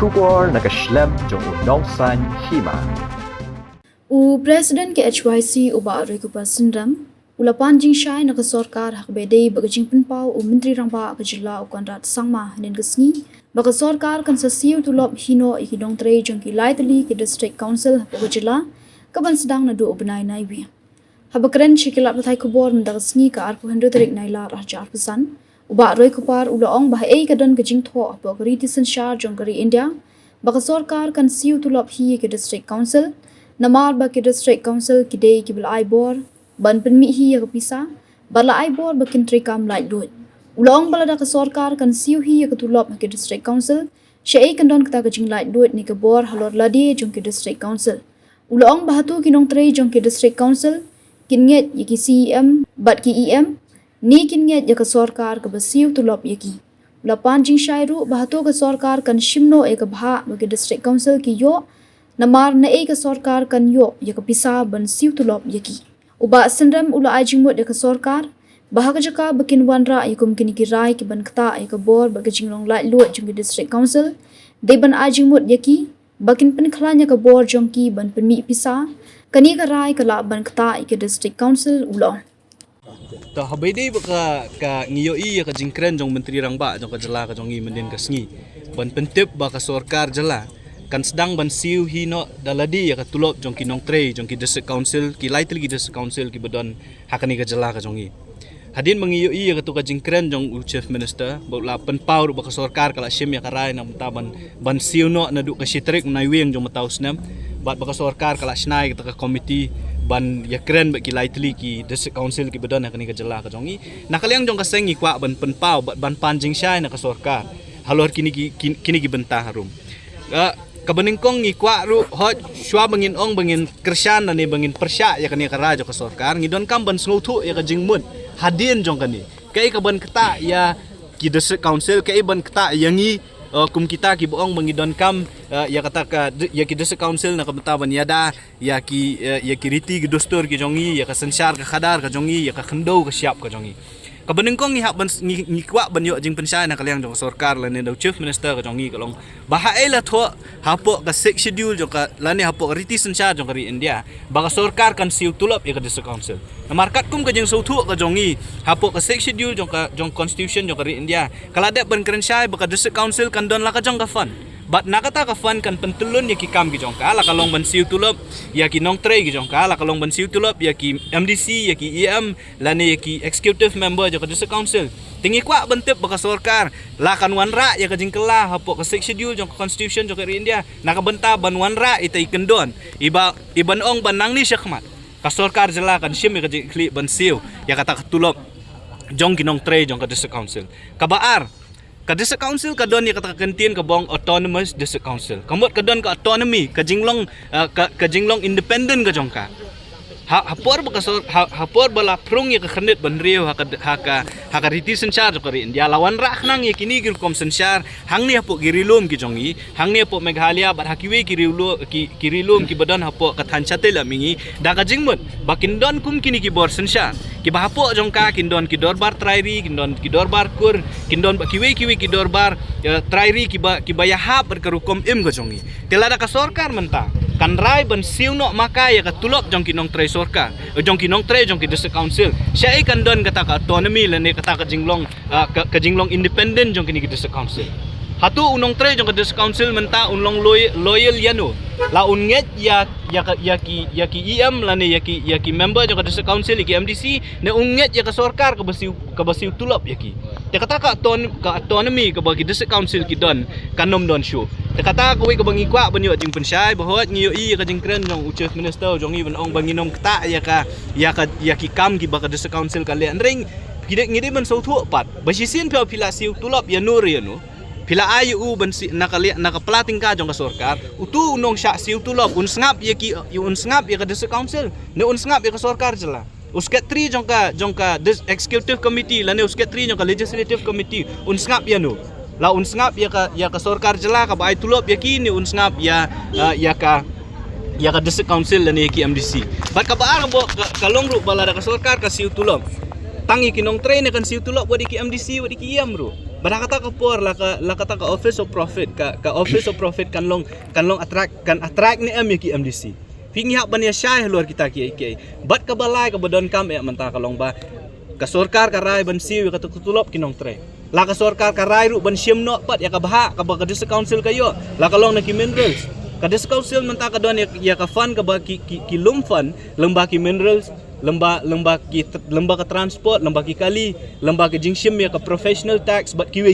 Shubor nakaslem jong unong san hima. Presiden ke HYC uba rekupa sindram ulapan jing syai nak sorkar hak bedai bagajing penpau menteri rangba ke jila ukan rat sangma nen gesni baka sorkar kan sasiu tulop hino ikidong tre jong ki laitli ke district council ke jila kaban sedang nadu ubnai naiwi habakren shikilap pathai kubor mendak gesni ka arpu hendu tarik naila raja pesan uba rekupar ulaong bahai kadan ke jing tho apa riti sensyar jong kari India baka sorkar kan siu tulop hi ke district council Namar ba ke district council kidei ki bala aibor ban penmi hi ya pisa bala aibor ba kin trikam lai lut ulong bala da ka sorkar kan siu hi ya tulop ke district council shei kan don kata ka jing lai lut ni ke bor halor ladi jong ke district council ulong ba hatu kinong trei jong ke district council kinget ya ki CEM bat ki EM ni kinget ya ka sorkar ka ba siu tulop ya ki lapan jing shairu ba hatu ka sorkar kan shimno e ka bha ba ke district council ki yo Namar na ke sorkar kan yo ya ka pisa ban siu tulop yaki. Uba sendram ula ajingmut ya ka sorkar bahaka jaka bakin wanra yakum kini kirai ki ban kata ya ka bor baga jinglong lai luat jong district council de ban ajingmut yaki bakin penkhlanya ka bor jong ki ban penmi pisa kani ka rai kala ban kata ya ka district council ulo. Ta habede ka ngiyo i ka jingkren jong menteri rangba jong ka jela ka jong i menden ka sngi ban pentip ba ka sorkar jela kan sedang ban siu hino daladi ya ka tulop jong ki nong tre jong ki district council ki laitli ki district council ki badon hakani ka jela ka jong i hadin mangiyo i ka tu ka jingkren jong chief minister botla pen power ba ka sorkar kala shim ya ka rai na taban ban siu no na du ka sitrik na wieng jong mataus nam bat ba ka sorkar kala snai ka committee ban ya kren ba ki laitli ki district council ki badon hakani ka jela ka jong i nakaliang jong ka sengi kwa ban pen pau ban panjing syai na ka sorkar halor kini ki bentah harum kabaningkong ngi kwa ru hot shwa bangin ong bangin krisyan na ni bangin persya ya kani ka rajo ka sorkar ngidon kam ban sngutu ya ka jingmut hadin jong kani kai ka ban kata ya ki district council kai ban kata yangi kum kita ki boong mangidon kam ya kata ka ya ki district council na kabataban yada ya ki riti ki dostor ki jongi ya ka sensyar ka khadar ka jongi ya ka khendo ka siap ka jongi kabaningkong ngi hak ban ngi kwa ban yo jing pensai na kalyang jong sorkar la ne do chief minister ka jongi kalong bahai la tho hapo ka six schedule jong ka la ne hapo riti sensyar jong kari India ba ka sorkar kan siu tulop ya ka district council na markat kum ka jing sautu ka jongi hapo ka six schedule jong constitution jong kari India kala de ban krensai ba ka district council kan don la ka jong ka fund bat nakata ka fund kan pentulun ya ki kam ki jong ka la kalong ban siu tulop ya ki nong tre ki jong ka la kalong ban siu tulop ya ki MDC ya ki EM la ne ya ki executive member jong ka district council tingi kwa bentep baka sorkar la kan wanra ya ka jingkela hapo ka six schedule jong constitution jong ka India nakabenta ban wanra itai kendon iban ong banang ni syakmat ka sorkar jela kan sim ya ka jingkli ban siu ya kata tulop jong ki nong tre jong ka district council kabaar ka district council ka don ya kata kentin ka bong autonomous district council kamot ka don ka autonomy ka jinglong independent ka jong ka hapor bala prong ya ka khanet ban rio haka riti sensyar ko rin dia lawan rak nang ya kini gir kom sensyar hang ni hapo girilum ki jongi hang ni hapo meghalaya bat hakiwe kirilum ki badan hapo ka thanchate la mingi da ka jingmut bakin don kum kini ki bor sensyar ki ba hapo jongka kindon ki dorbar trairi kindon ki dorbar kur kindon ba kiwe ki dorbar trairi ki ba ya hap berkerukom im ka jongi telada ka sorkar mentang kan rai ban siu no maka ya ka tulop jong ki nong tre sorkar jong ki nong tre jong ki district council syai kan don kata ka autonomy la ne kata ka jinglong independent jong ki district council hatu unong tre jong ka district council menta unlong loyal yano la unget ya ki EM la ne ya ki member jong ka district council ki MDC ne unget ya ka sorkar ka basiu tulop ya ki te kata ka autonomy ka bagi district council ki don kanom don show te kata ko ka bangi kwa banyo jing pensai bahwa ngiyo i ka jing kren jong chief minister jong i ban ong banginom kata ya ki kam ki baka district council ka le ring ngide ban so thu pat basisin pila siu tulop ya nur ya no pila ayu u ban si nakaplating ka jong ka sorkar utu unong sya siu tulop un sngap ya ka district council ne un sngap ya ka sorkar jela usket 3 jong ka executive committee la ne usket 3 jong ka legislative committee un sngap ya no la un sngap ya ka sorkar jela ka bai tulop ya ki ni un sngap ya ka district council la ne ki MDC bat ka baar bo kalong ru bala ka sorkar ka siu tulop tangi kinong train kan siu tulop wadi ki MDC wadi ki EM ru Bada kata kapor la kata ka office of profit ka office of profit kan long attract ni ki MDC. Pingi hak ban ya syai luar kita ki. Bat ka balai ka badon kam mentah kalong ba ka sorkar ka rai ban siu ka tutulop kinong tre. La ka sorkar ka rai ru ban syem no pat ya ka baha ka ba ka dis council kayo. La kalong na ki minerals. Ka dis council mentah ka don ya ka fund ka ba ki lum fund lembah ki minerals lembah ke transport, lembah ke kali, lembah ke jingshim ya ke professional tax but kiwe.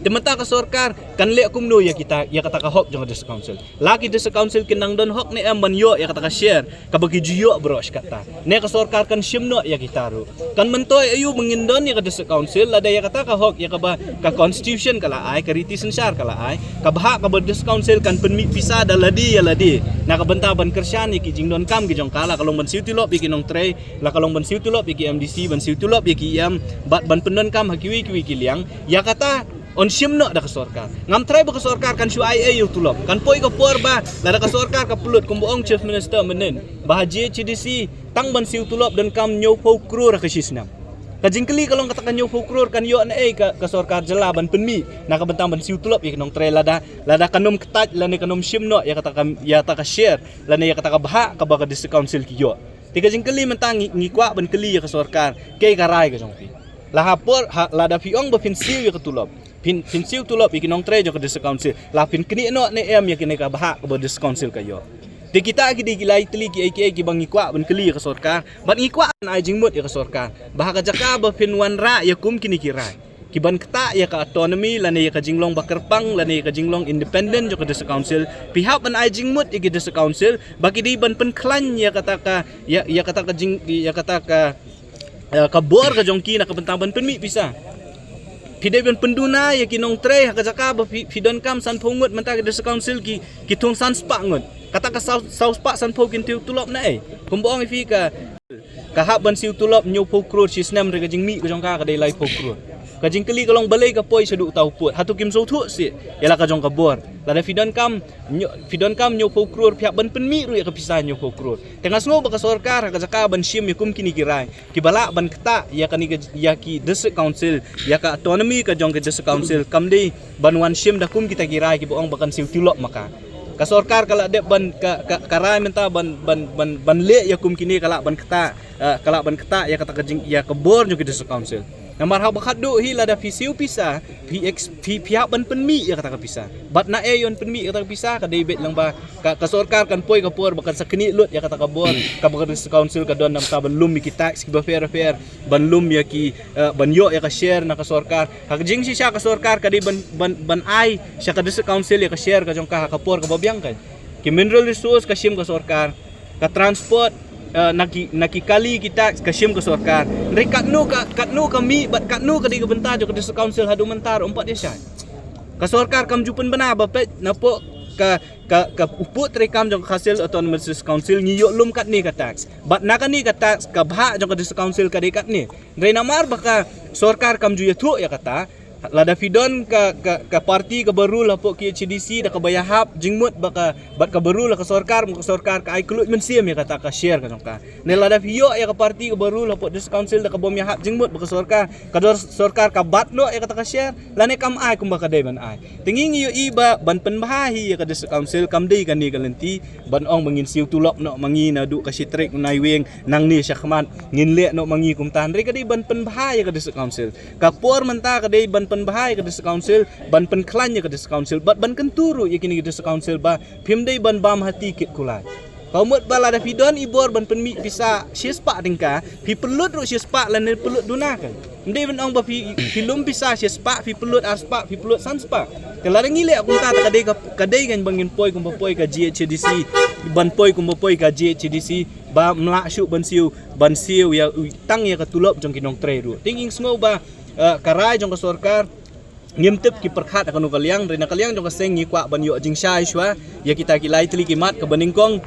Temata ke sorkar kan lek kumno ya kita ya kata ka hok jong des council. Lagi des council kinang don hok ni ban yo ya kata ka share ka bagi juyo bros kata. Ne ke sorkar kan shimno ya kita ru. Kan mentoy ayu mengindon ya ke des council ada ya kata ka hok ya ka ba ka constitution kala ai ka riti sensar kala ai ka bah ka des council kan penmi pisa daladi ya ladi. Na ka benta ban kersyani ki jingdon kam ki jong kala kalong ban siu tilop ki nong tray la kalong ban siu tulop ki MDC ban siu tulop ki bat ban pendon kam hakiwi ki liang ya kata on shimno da ka sorkar ngam try ba ka sorkar kan shu IA yu tulop kan poi ka por ba la da ka sorkar ka pulut kumbuong chief minister menen bah GHDC tang ban siu tulop dan kam nyo pau krur ka sisnam ka jingkeli kalong kata kan nyo pau krur kan yo na ka sorkar jela ban penmi na ka bentang ban siu tulop ki nong try lada kanom ketaj la ne kanom shimno ya kata ka share la ne ya kata ka bah ka ba ka dis council ki yo tiga jingkeli mentang ngikwa ban keli ya ke sorkar ke karai ke jongpi la hapor la da fiong ba fin siu ya ke tulop fin siu tulop iki nong tre jo ke des council la fin kini no ne ya kini ka bah ke des council kayo ti kita ki digilai teli ki bang ngikwa ban keli ya ke sorkar ban ngikwa an ai jingmut ya ke sorkar bah ka jaka ba fin wan ra ya kum kini kirai kiban kata ya ka autonomy lane ya ka jinglong bakerpang lane ya ka jinglong independent jo ka des council pihak ban ai jingmut ya des council bagi di ban penklan ya kata ka kabor ka jongki na kabentaban penmi bisa pide ban penduna ya kinong tre ka jaka ba fidon kam san phongut menta ka des council ki thong san spa ngut kata ka south spa san phogin tiu tulop na kumboong ifi ka hak ban siu tulop nyu pokro sisnam re ka jingmi ka jongka ka dai lai pokro kajing keli kalong balai ka poi sedu tau put hatu kim so thu si yala ka jong ka bor la da fidon kam nyo pokrur pihak ban penmi ru ya ka pisah nyo pokrur tengah sngo ba ka sorkar ka jaka ban shim yakum kini kirai ki bala ban kata ya ki des council ya ka autonomy ka jong ka des council kam dei ban wan shim da kum kita kirai ki boong bakan siu tilok maka ka sorkar kala de ban karai menta ban le yakum kini kala ban kata ya kata ka jing ya ka bor nyo ki des council namar ha bakat do hi lada fisiu pisa pihak ban penmi ya kata ka pisa bat na yon penmi kata ka pisa ka debet lang ba ka sorkar kan poi ka por bakan sakni lut ya kata ka bor ka bakan council ka don nam ta ban lum ki tax ki ba fair ban lum ya ki ban yo ya ka share na ka sorkar ka jing si siya ka sorkar ka di ban ai siya ka dis council ya ka share ka jong ka por ka babyang ka ki mineral resource ka sim ka sorkar ka transport nakikali kita kasim ke sorkar rekatnu kami bat katnu ka di bentar jo ke des council hadu mentar umpat desa ka sorkar kam jupen bana bapet napo ka uput rekam jo hasil autonomous council ngiyo lum kat ni ka tax bat nakani ka tax ka bha jo ke des council ka dekat ni re namar baka sorkar kam ju ya thu ya kata lada fidon ka parti ka baru la po ki HDC da ka bayahap jingmut baka bat ka baru la ka sorkar ka ai kelut mensiam ya kata ka share ka jongka ne lada vio ya ka parti ka baru la po dis council da ka bom yahap jingmut baka sorkar ka bat no ya kata ka share la ne kam ai kum baka dai ban ai tinging yo iba ban penbahi ya ka dis council kam dei kan ni kalenti ban ong mangin siu tulop no mangi na du ka sitrek nai weng nang ni syakman ngin le no mangi kum tan re ka dei ban penbahi ya ka dis council ka por menta ka dei ban penbahai ke des council ban penklan ke des council ban kenturu yakini ke des council ba pimdei ban bam hati kit kulai kau mut bala da fidon ibor ban penmi bisa sispa dingka pi pelut ru sispa lan pelut dunakan ndei ban ong ba filum bisa sispa pi pelut aspa pi pelut sanspa kelarang ngile aku kata kadai kan bangin poi kum poi ka GHDC ban poi kum poi ka GHDC ba mlak syuk ban siu ya tang ya katulop jong kinong tre ru tinging sngo ba karai jong ka sorkar ngimtip ki perkhat akan kaliang rena kaliang jong ka seng ngikwa ban yo jing shai shwa ya kita kilai teli kimat ka baningkong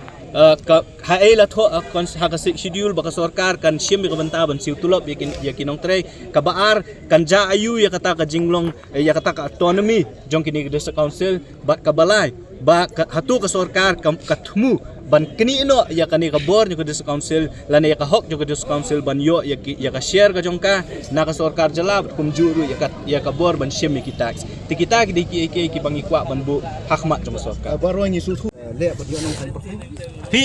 ka haela tho kon ha ka schedule baka sorkar kan shim ka banta ban siu tulop ya kinong tre ka baar kan ja ayu ya kata ka jinglong ya kata ka autonomy jong kini des council bat ka balai ba hatu ka sorkar ka thmu ban kini no ya kani ka bor jo ka dis council lan ya ka hok jo ka dis council ban yo ya ka share ka jongka na ka sarkar jala kum juru ya ka bor ban shem ki tax ti kita ki bangi kwa ban bu hakmat jong sarkar Baru ni susu le apa dia nong kan. pi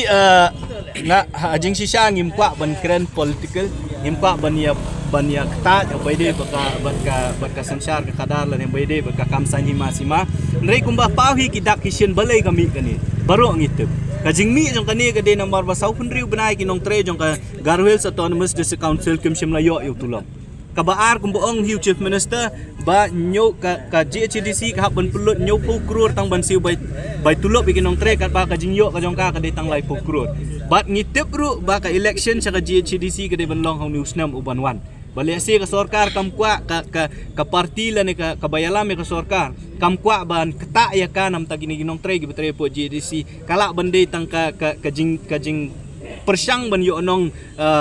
na ajing sisa ngim kwa ban kren political ngim kwa ban ya kta ya baide baka sansar ka kadar lan yang baide baka kamsan hima sima nrei kumba pahi ki dak kisien balai kami kani baru ngitep kajing mi jong kani ka de number ba sau pun riu banai ki nong tre jong ka garwel autonomous district council kim shimla yo tulom kabaar kumboong hiu chief minister ba nyo ka GHDC ka ban pulut nyo pu krur tang ban siu bai tulop bikin nong tre ka ba ka jing yo ka jong ka de tang lai pu krur bat ngitep ru ba ka election sa ka GHDC ka de ban long hong news nam uban wan balesi ka sarkar kam kwa ka parti la ne ka bayalame ka sarkar kam kwa ban kata ya ka nam tagini ginong tre gi betre po GHDC kala bande tang ka jing persyang ban yo nong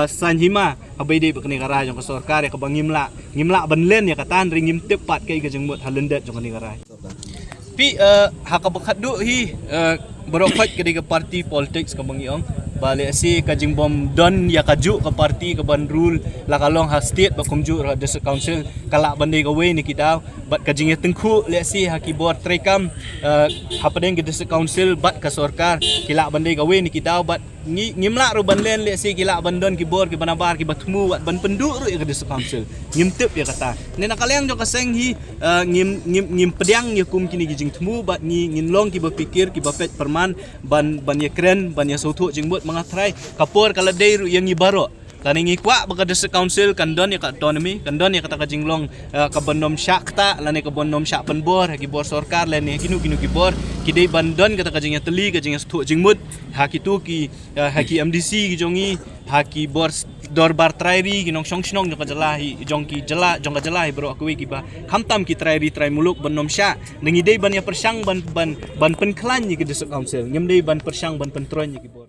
sanhima abai de bakni kara jong ka sarkar ya ka bangimla ban len ya katan ringim tepat kai ka jeng mot halendet jong ni kara pi hakabakat du hi berokhat ke ka parti politics ka bangiong balik si kajing bom don ya kaju ka parti ka ban rule la kalong ha state ba kumju ra district council kala bande ka we ni kita bat kajing ya tengku le si ha keyboard trekam hapadeng ke district council bat ka sarkar kila bande ka we ni kita bat ngimla ro ban len le si kila bandon keyboard ki banabar ki batmu wat ban pendu ro ke district council ngimtep ya kata ne nakalayang jo kaseng hi ngim pediang ya kum kini gijing temu bat ngin long ki berpikir ki bapet perman ban ya keren ban ya sautu jingbut mangatrai kapor kala dei ru yang ibaro lan ngi kwa baka district council kandon ya ka autonomy kandon ya kata ka jinglong ka bandom syakta lan ka bandom syak penbor ki bor sarkar lan ya kinu ki bor ki dei bandon kata ka jingya teli ka jingya stu jingmut ha ki tu ki ha ki MDC ki jongi ha ki bor dorbar trairi ki nong song jong ka jalahi jong ka jalahi bro aku ki ba khamtam ki trairi trai muluk bandom syak ngi dei ban ya persyang ban penklan ni ki district council ngem dei ban persyang ban pentron ni ki bor